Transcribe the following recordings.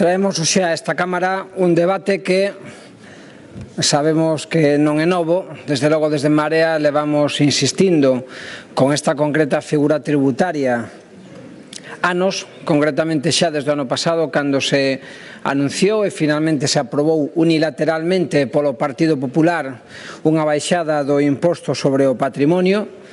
Traemos hoxe a esta Cámara un debate que sabemos que non é novo. Desde logo, desde Marea, levamos insistindo con esta concreta figura tributaria anos, concretamente xa desde o ano pasado, cando se anunciou e finalmente se aprobou unilateralmente polo Partido Popular unha baixada do imposto sobre o patrimonio.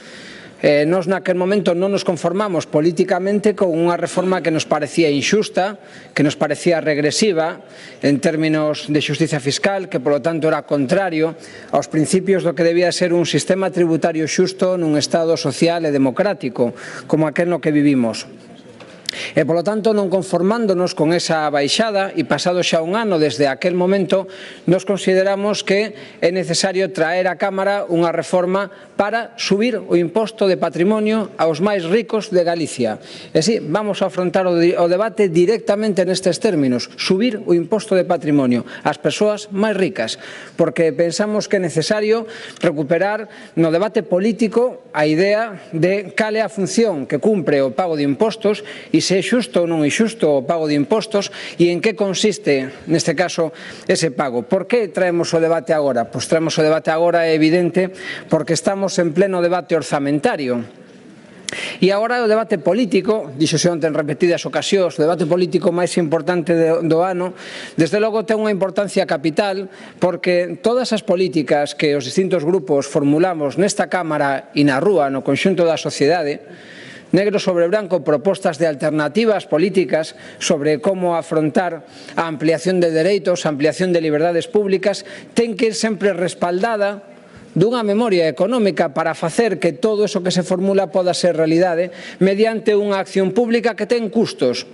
Nós naquel momento non nos conformamos políticamente con unha reforma que nos parecía injusta, que nos parecía regresiva en términos de xustiza fiscal, que polo tanto era contrario aos principios do que debía ser un sistema tributario xusto nun Estado social e democrático como aquel no que vivimos. E, polo tanto, non conformándonos con esa baixada e pasado xa un ano desde aquel momento, nos consideramos que é necesario traer á Cámara unha reforma para subir o imposto de patrimonio aos máis ricos de Galicia. E si, vamos a afrontar o debate directamente nestes términos, subir o imposto de patrimonio ás persoas máis ricas, porque pensamos que é necesario recuperar no debate político a idea de cal é a función que cumpre o pago de impostos e se é xusto ou non é xusto o pago de impostos e en que consiste, neste caso, ese pago. Por que traemos o debate agora? Pois traemos o debate agora, é evidente, porque estamos en pleno debate orzamentario. E agora o debate político, dixose onte en repetidas ocasións, o debate político máis importante do ano, desde logo ten unha importancia capital, porque todas as políticas que os distintos grupos formulamos nesta Cámara e na rúa, no conxunto da sociedade, negro sobre branco, propostas de alternativas políticas sobre como afrontar a ampliación de dereitos, a ampliación de liberdades públicas, ten que ir sempre respaldada dunha memoria económica para facer que todo eso que se formula poda ser realidade mediante unha acción pública que ten custos.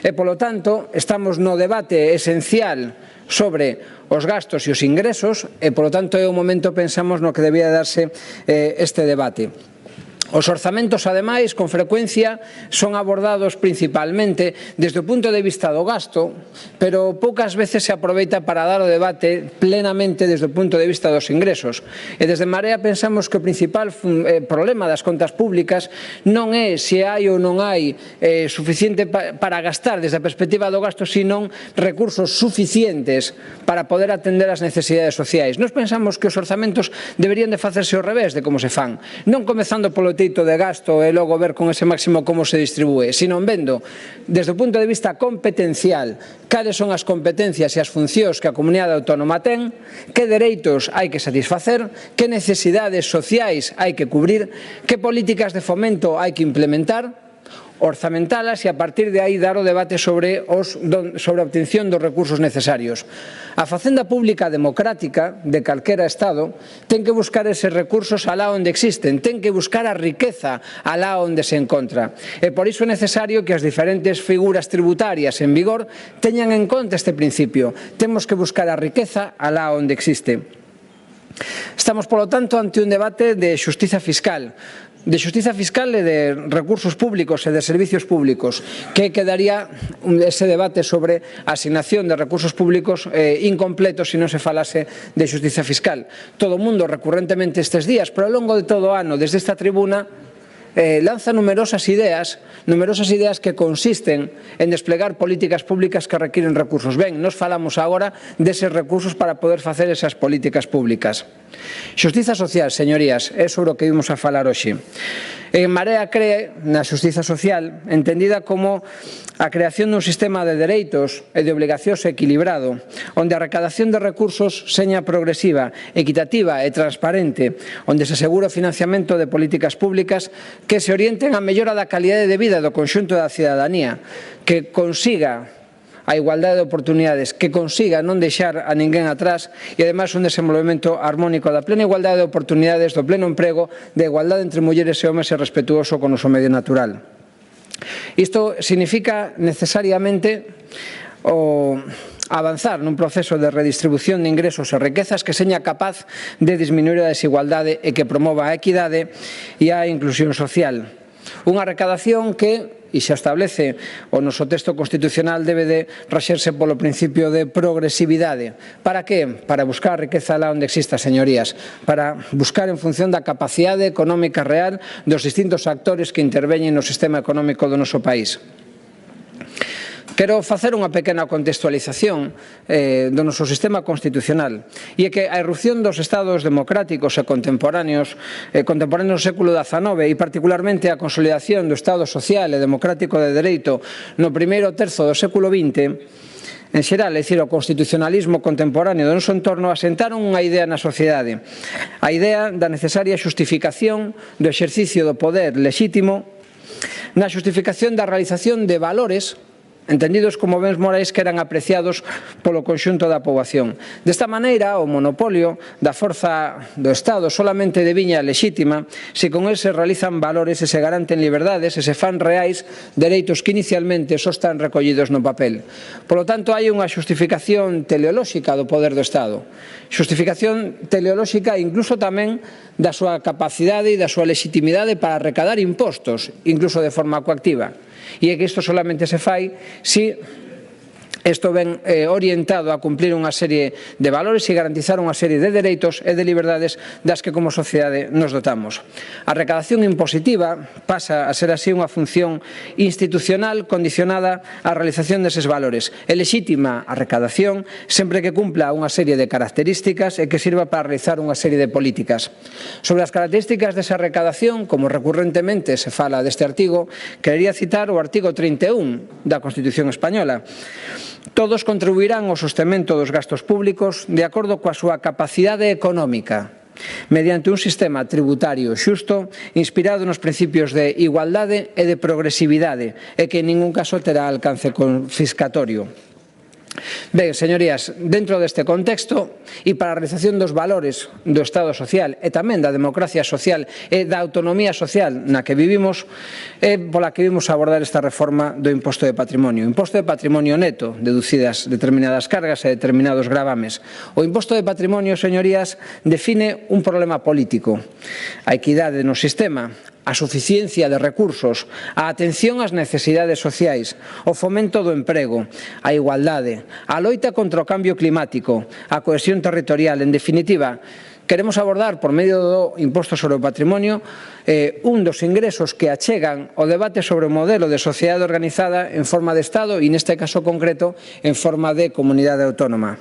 E, polo tanto, estamos no debate esencial sobre os gastos e os ingresos e, polo tanto, é o momento, pensamos, no que debía darse este debate. Os orzamentos, ademais, con frecuencia, son abordados principalmente desde o punto de vista do gasto, pero poucas veces se aproveita para dar o debate plenamente desde o punto de vista dos ingresos. E desde Marea pensamos que o principal problema das contas públicas non é se hai ou non hai suficiente para gastar desde a perspectiva do gasto, senón recursos suficientes para poder atender as necesidades sociais. Nós pensamos que os orzamentos deberían de facerse ao revés de como se fan, non comezando polo teito de gasto e logo ver con ese máximo como se distribúe, sino vendo desde o punto de vista competencial cales son as competencias e as funcións que a comunidade autónoma ten, que dereitos hai que satisfacer, que necesidades sociais hai que cubrir, que políticas de fomento hai que implementar, orzamentalas e a partir de aí dar o debate sobre a obtención dos recursos necesarios. A facenda pública democrática de calquera Estado ten que buscar eses recursos alá onde existen, ten que buscar a riqueza alá onde se encontra. E por iso é necesario que as diferentes figuras tributarias en vigor teñan en conta este principio. Temos que buscar a riqueza alá onde existe. Estamos, polo tanto, ante un debate de xustiza fiscal, e de recursos públicos e de servicios públicos, que quedaría ese debate sobre a asignación de recursos públicos incompleto se non se falase de xustiza fiscal. Todo o mundo recurrentemente estes días, pero ao longo de todo o ano, desde esta tribuna, lanza numerosas ideas que consisten en desplegar políticas públicas que requiren recursos. Ben, nos falamos agora deses recursos para poder facer esas políticas públicas. Xustiza social, señorías, é sobre o que vimos a falar hoxe. En Marea cree na xustiza social entendida como a creación dun sistema de dereitos e de obligacións equilibrado, onde a recadación de recursos seña progresiva, equitativa e transparente, onde se asegura o financiamento de políticas públicas que se orienten á mellora da calidade de vida do conxunto da cidadanía, que consiga a igualdade de oportunidades, que consiga non deixar a ninguén atrás e, ademais, un desenvolvemento armónico da plena igualdade de oportunidades, do pleno emprego, da igualdade entre mulleres e homes e respetuoso con o noso medio natural. Isto significa necesariamente avanzar nun proceso de redistribución de ingresos e riquezas que seña capaz de disminuir a desigualdade e que promova a equidade e a inclusión social. Unha recadación que, e xa establece o noso texto constitucional, debe de rexerse polo principio de progresividade. Para que? Para buscar a riqueza lá onde exista, señorías, para buscar en función da capacidade económica real dos distintos actores que interveñen no sistema económico do noso país. Quero facer unha pequena contextualización do noso sistema constitucional, e é que a irrupción dos estados democráticos e contemporáneos do século XIX e particularmente a consolidación do Estado social e democrático de dereito no primeiro terzo do século XX, en xeral, é dicir, o constitucionalismo contemporáneo do noso entorno, asentaron unha idea na sociedade, a idea da necesaria xustificación do exercicio do poder lexítimo, na xustificación da realización de valores entendidos como bens morais que eran apreciados polo conxunto da poboación. Desta maneira, o monopolio da forza do Estado solamente deviña lexítima se con el se realizan valores e se garanten liberdades e se fan reais dereitos que inicialmente só están recollidos no papel. Polo tanto, hai unha xustificación teleolóxica do poder do Estado. Xustificación teleolóxica incluso tamén da súa capacidade e da súa legitimidade para recadar impostos, incluso de forma coactiva. E é que isto solamente se fai se isto ven orientado a cumplir unha serie de valores e garantizar unha serie de dereitos e de liberdades das que como sociedade nos dotamos. A recadación impositiva pasa a ser así unha función institucional condicionada á realización deses valores. É lexítima a recadación sempre que cumpla unha serie de características e que sirva para realizar unha serie de políticas. Sobre as características desa recadación, como recurrentemente se fala deste artigo, querería citar o artigo 31 da Constitución Española. Todos contribuirán ao sostemento dos gastos públicos de acordo coa súa capacidade económica, mediante un sistema tributario xusto inspirado nos principios de igualdade e de progresividade e que en ningún caso terá alcance confiscatorio. Ben, señorías, dentro deste contexto e para a realización dos valores do Estado social e tamén da democracia social e da autonomía social na que vivimos, é pola que vimos abordar esta reforma do imposto de patrimonio. Imposto de patrimonio neto, deducidas determinadas cargas e determinados gravames. O imposto de patrimonio, señorías, define un problema político. A equidade no sistema, a suficiencia de recursos, a atención ás necesidades sociais, o fomento do emprego, a igualdade, a loita contra o cambio climático, a cohesión territorial, en definitiva, queremos abordar por medio do imposto sobre o patrimonio un dos ingresos que achegan o debate sobre o modelo de sociedade organizada en forma de Estado e neste caso concreto en forma de comunidade autónoma.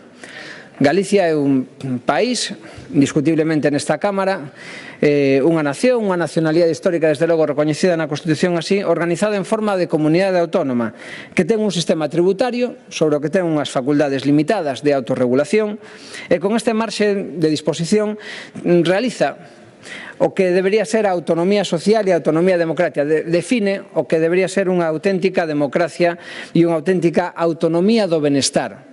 Galicia é un país, indiscutiblemente nesta Cámara, unha nación, unha nacionalidade histórica desde logo recoñecida na Constitución así, organizada en forma de comunidade autónoma, que ten un sistema tributario sobre o que ten unhas facultades limitadas de autorregulación e con este marxe de disposición realiza o que debería ser a autonomía social e a autonomía democrática, define o que debería ser unha auténtica democracia e unha auténtica autonomía do benestar.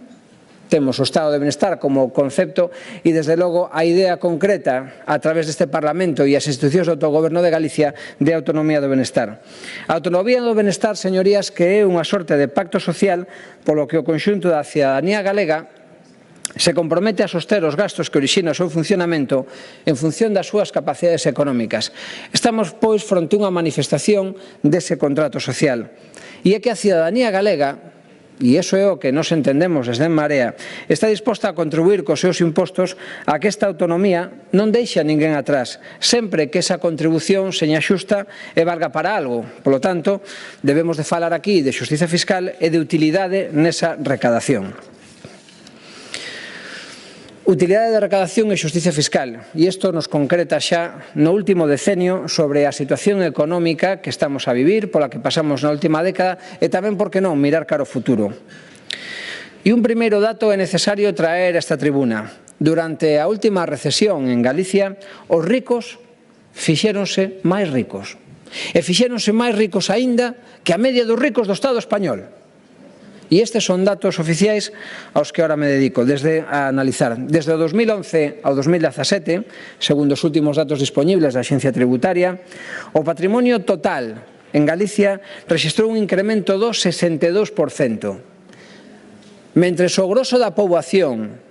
Temos o Estado de Benestar como concepto e, desde logo, a idea concreta a través deste Parlamento e as institucións do autogoberno de Galicia de autonomía do benestar. A autonomía do benestar, señorías, que é unha sorte de pacto social polo que o conxunto da cidadanía galega se compromete a soster os gastos que orixina o seu funcionamento en función das súas capacidades económicas. Estamos, pois, fronte a unha manifestación dese contrato social. E é que a cidadanía galega, e iso é o que nos entendemos desde En Marea, está disposta a contribuir cos seus impostos a que esta autonomía non deixe a ninguén atrás, sempre que esa contribución seña xusta e valga para algo. Polo tanto, debemos de falar aquí de xustiza fiscal e de utilidade nesa recadación. Utilidade de recadación e xustiza fiscal, e isto nos concreta xa no último decenio sobre a situación económica que estamos a vivir, pola que pasamos na última década, e tamén, por que non, mirar cara ao futuro. E un primeiro dato é necesario traer a esta tribuna. Durante a última recesión en Galicia, os ricos fixéronse máis ricos. E fixéronse máis ricos aínda que a media dos ricos do Estado español. E estes son datos oficiais aos que ahora me dedico a analizar. Desde o 2011 ao 2017, segundo os últimos datos disponibles da Axencia Tributaria, o patrimonio total en Galicia rexistrou un incremento do 62%. Mentres o groso da poboación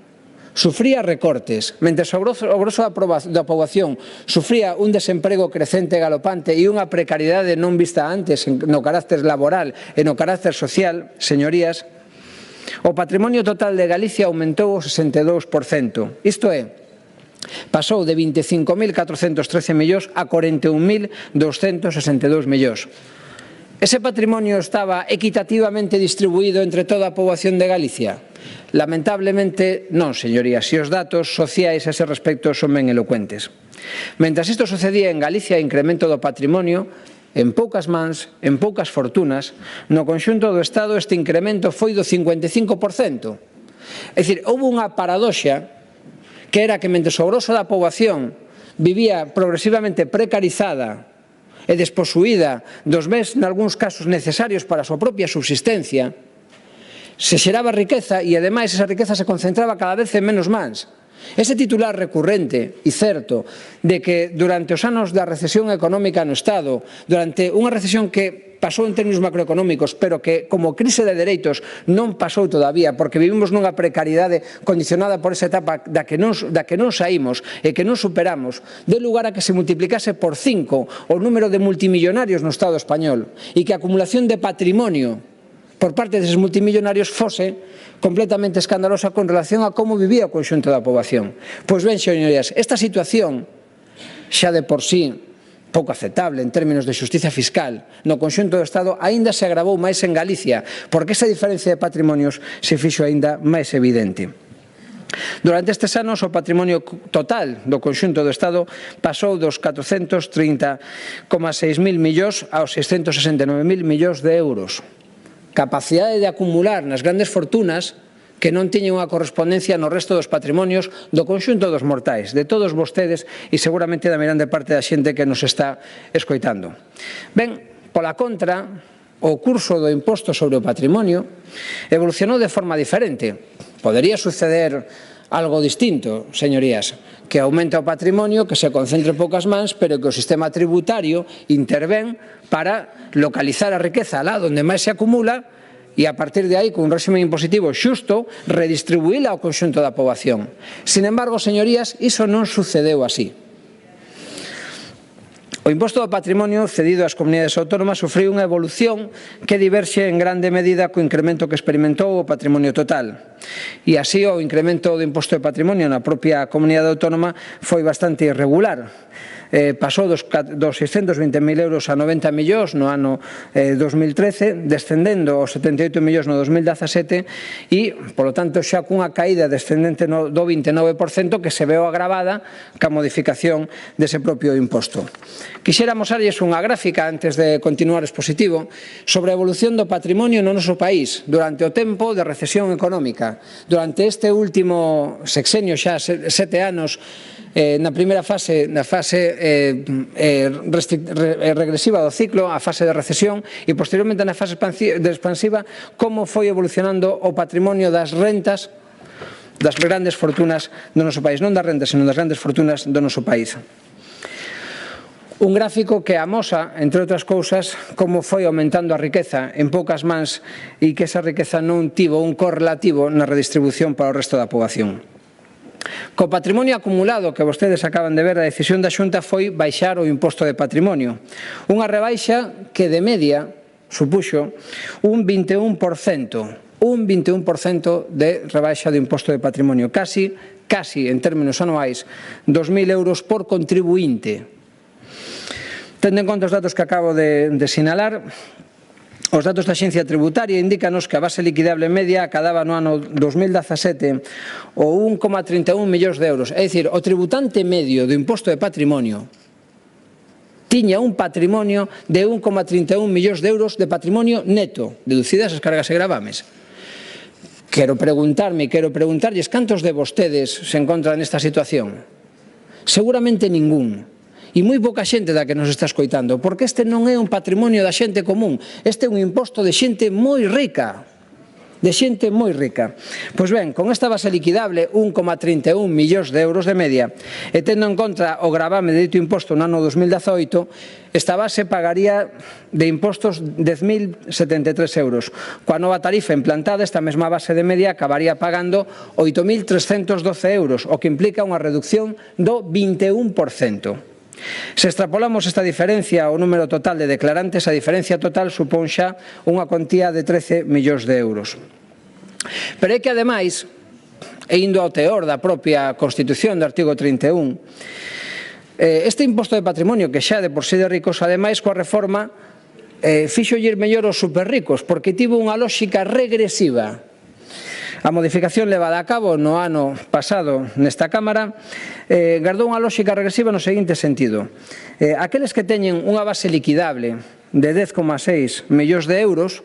sufría recortes, mentres o groso da poboación sufría un desemprego crecente e galopante e unha precariedade non vista antes no carácter laboral e no carácter social, señorías, o patrimonio total de Galicia aumentou o 62%. Isto é, pasou de 25.413 millóns a 41.262 millóns. Ese patrimonio estaba equitativamente distribuído entre toda a poboación de Galicia? Lamentablemente non, señorías, e os datos sociais a ese respecto son ben elocuentes. Mentras isto sucedía en Galicia, o incremento do patrimonio, en poucas mans, en poucas fortunas, no conxunto do Estado este incremento foi do 55%. É dicir, houve unha paradoxa que era que mentre o groso da poboación vivía progresivamente precarizada e desposuída dos bens, nalgúns casos, necesarios para a súa propia subsistencia, se xeraba riqueza e, ademais, esa riqueza se concentraba cada vez en menos mans. Ese titular recurrente e certo de que durante os anos da recesión económica no Estado, durante unha recesión que pasou en términos macroeconómicos, pero que como crise de dereitos non pasou todavía, porque vivimos nunha precariedade condicionada por esa etapa da que non saímos e que non superamos, de lugar a que se multiplicase por 5 o número de multimillonarios no Estado español e que a acumulación de patrimonio por parte deses multimillonarios fose completamente escandalosa con relación a como vivía o conxunto da poboación. Pois ben, señorías, esta situación xa de por sí pouco aceptable en términos de xustiza fiscal no conxunto do Estado aínda se agravou máis en Galicia, porque esa diferencia de patrimonios se fixo aínda máis evidente. Durante estes anos o patrimonio total do conxunto do Estado pasou dos 430,6 mil millóns aos 669.000 millóns de euros. Capacidade de acumular nas grandes fortunas que non teñen unha correspondencia no resto dos patrimonios do conxunto dos mortais, de todos vostedes e seguramente da grande parte da xente que nos está escoitando. Ben, pola contra, o curso do imposto sobre o patrimonio evolucionou de forma diferente. Podería suceder algo distinto, señorías, que aumenta o patrimonio, que se concentre en poucas mans, pero que o sistema tributario intervén para localizar a riqueza lá onde máis se acumula e a partir de aí, con un réxime impositivo xusto, redistribuíla ao conxunto da poboación. Sin embargo, señorías, iso non sucedeu así. O imposto do patrimonio cedido ás comunidades autónomas sufriu unha evolución que diverxe en grande medida co incremento que experimentou o patrimonio total. E así o incremento do imposto de patrimonio na propia comunidade autónoma foi bastante irregular. Pasou dos 620.000 euros a 90 millóns no ano 2013, descendendo aos 78 millóns no 2017 e, polo tanto, xa cunha caída descendente do 29% que se veu agravada ca modificación dese propio imposto. Quixera mosarlles unha gráfica, antes de continuar expositivo, sobre a evolución do patrimonio no noso país durante o tempo de recesión económica. Durante este último sexenio, xa 7 anos, na primeira fase, na fase regresiva do ciclo, a fase de recesión, e posteriormente na fase expansiva, como foi evolucionando o patrimonio das rentas das grandes fortunas do noso país, non das rentas, senón das grandes fortunas do noso país. Un gráfico que amosa, entre outras cousas, como foi aumentando a riqueza en poucas mans e que esa riqueza non tivo un correlativo na redistribución para o resto da poboación. Co patrimonio acumulado que vostedes acaban de ver, a decisión da Xunta foi baixar o imposto de patrimonio. Unha rebaixa que de media supuxo un 21% de rebaixa do imposto de patrimonio, casi en términos anuais, 2.000 euros por contribuinte. Tendo en conta os datos que acabo de sinalar, os datos da Axencia Tributaria indícanos que a base liquidable media acadaba no ano 2017 o 1,31 millóns de euros. É dicir, o tributante medio do imposto de patrimonio tiña un patrimonio de 1,31 millóns de euros de patrimonio neto, deducidas as cargas e gravames. Quero preguntarlles cantos de vostedes se encontran nesta situación. Seguramente ningún. E moi pouca xente da que nos está escoitando, porque este non é un patrimonio da xente común, este é un imposto de xente moi rica, Pois ben, con esta base liquidable, 1,31 millóns de euros de media, e tendo en conta o gravame de dito imposto no ano 2018, esta base pagaría de impostos 10.073 euros. Coa nova tarifa implantada, esta mesma base de media acabaría pagando 8.312 euros, o que implica unha reducción do 21%. Se extrapolamos esta diferencia ao número total de declarantes, a diferencia total supón xa unha cuantía de 13 millóns de euros. Pero é que, ademais, e indo ao teor da propia Constitución do artigo 31, este imposto de patrimonio, que xa de por sí de ricos, ademais, coa reforma, fixolle mellor aos superricos, porque tivo unha lógica regresiva. A modificación levada a cabo no ano pasado nesta Cámara gardou unha lógica regresiva no seguinte sentido. Aqueles que teñen unha base liquidable de 10,6 millóns de euros,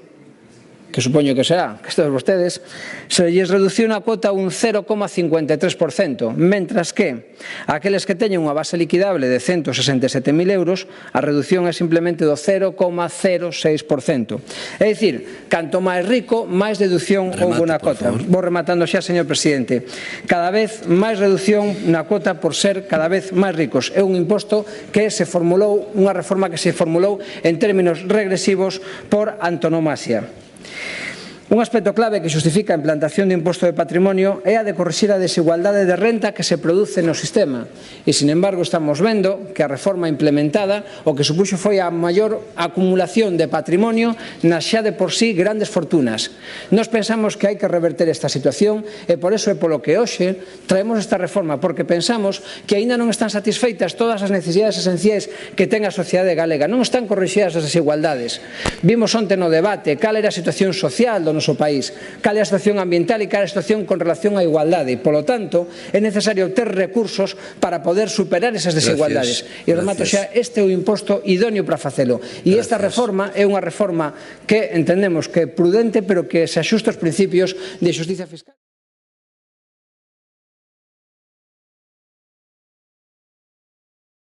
que supoño que será, que todos vostedes, se lles reduciu na cuota un 0,53%, mentras que aqueles que teñen unha base liquidable de 167.000 euros, a reducción é simplemente do 0,06%. É dicir, canto máis rico, máis deducción houve na cota. Vou rematando xa, señor presidente. Cada vez máis reducción na cuota por ser cada vez máis ricos. É un imposto que se formulou, unha reforma que se formulou en términos regresivos por antonomasia. Un aspecto clave que xustifica a implantación do imposto de patrimonio é a de corrixir a desigualdade de renta que se produce no sistema. E, sin embargo, estamos vendo que a reforma implementada o que supuxo foi a maior acumulación de patrimonio nas xa de por sí grandes fortunas. Nós pensamos que hai que reverter esta situación e por eso é polo que hoxe traemos esta reforma, porque pensamos que aínda non están satisfeitas todas as necesidades esenciais que ten a sociedade galega, non están corrixidas as desigualdades. Vimos onte no debate cal era a situación social do noso país, cal é a situación ambiental e cal é a situación con relación á igualdade. E, polo tanto, é necesario ter recursos para poder superar esas desigualdades. E remato xa, este é o imposto idóneo para facelo. E esta reforma é unha reforma que entendemos que é prudente, pero que se axusta aos principios de xustiza fiscal.